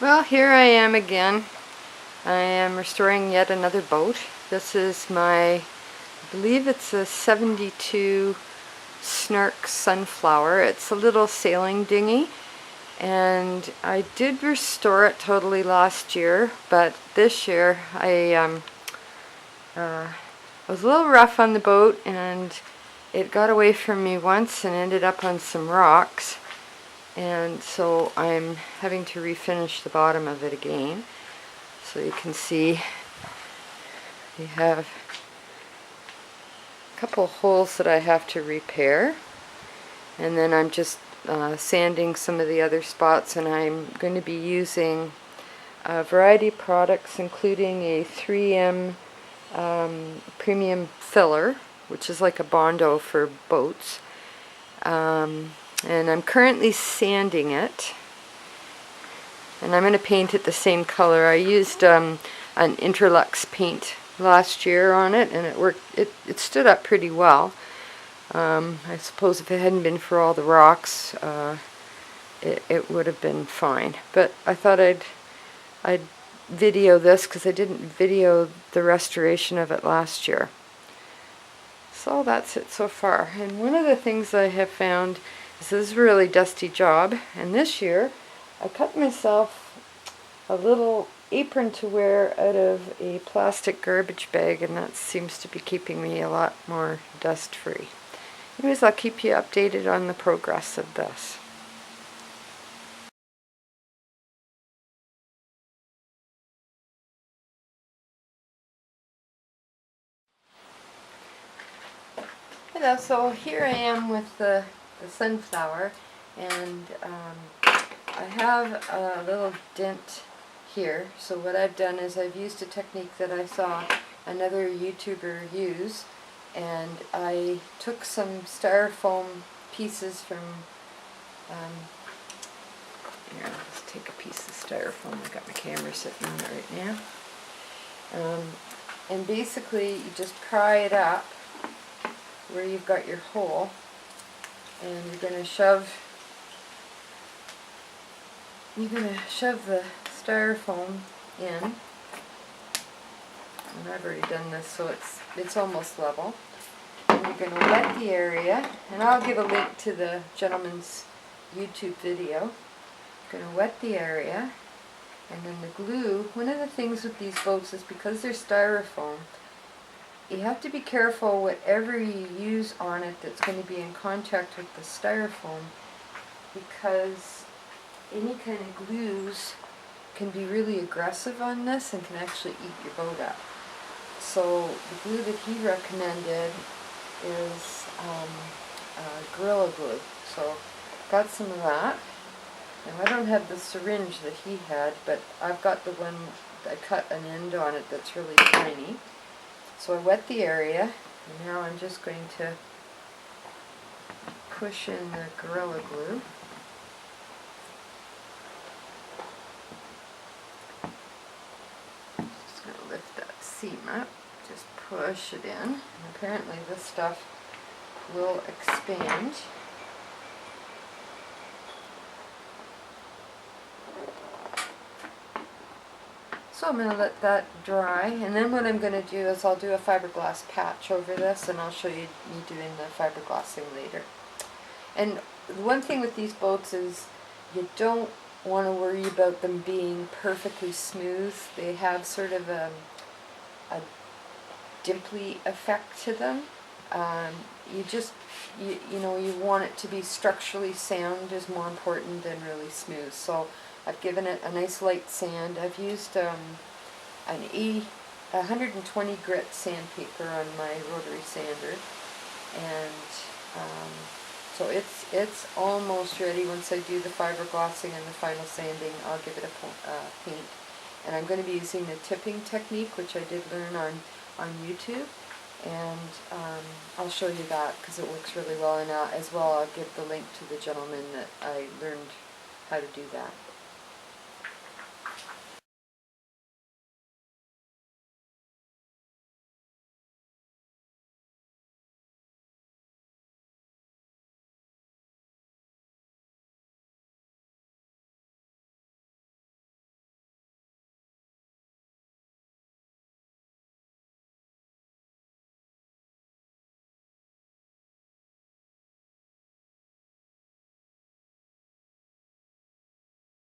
Well, here I am again. I am restoring yet another boat. This is I believe it's a 72 Snark Sunflower. It's a little sailing dinghy, and I did restore it totally last year, but this year I was a little rough on the boat, and it got away from me once and ended up on some rocks. And so I'm having to refinish the bottom of it again. So you can see we have a couple holes that I have to repair. And then I'm just sanding some of the other spots, and I'm going to be using a variety of products, including a 3M premium filler, which is like a Bondo for boats. And I'm currently sanding it, and I'm going to paint it the same color. I used an Interlux paint last year on it, and it worked. It stood up pretty well. I suppose if it hadn't been for all the rocks, it would have been fine. But I thought I'd video this because I didn't video the restoration of it last year. So that's it so far. And one of the things I have found is this is a really dusty job, and this year I cut myself a little apron to wear out of a plastic garbage bag, and that seems to be keeping me a lot more dust free. Anyways, I'll keep you updated on the progress of this. Hello, so here I am with the sunflower, and I have a little dent here. So what I've done is I've used a technique that I saw another YouTuber use, and I took some styrofoam pieces from here, let's take a piece of styrofoam. I've got my camera sitting on it right now. And basically you just pry it up where you've got your hole, and you're going to shove the styrofoam in, and I've already done this, so it's almost level. And you're going to wet the area, and I'll give a link to the gentleman's YouTube video. You're going to wet the area, and then the glue. One of the things with these boats is because they're styrofoam, you have to be careful whatever you use on it that's going to be in contact with the styrofoam, because any kind of glues can be really aggressive on this and can actually eat your boat up. So the glue that he recommended is Gorilla Glue. So got some of that. Now I don't have the syringe that he had, but I've got the one, I cut an end on it that's really tiny. So I wet the area, and now I'm just going to push in the Gorilla Glue. Just going to lift that seam up, just push it in, and apparently this stuff will expand. So I'm going to let that dry, and then what I'm going to do is I'll do a fiberglass patch over this, and I'll show you me doing the fiberglassing later. And the one thing with these boats is you don't want to worry about them being perfectly smooth. They have sort of a dimply effect to them. You know, you want it to be structurally sound is more important than really smooth. So I've given it a nice light sand. I've used an 120 grit sandpaper on my rotary sander, and so it's almost ready. Once I do the fiberglassing and the final sanding, I'll give it a paint. And I'm going to be using the tipping technique, which I did learn on YouTube, and I'll show you that because it works really well. And as well, I'll give the link to the gentleman that I learned how to do that.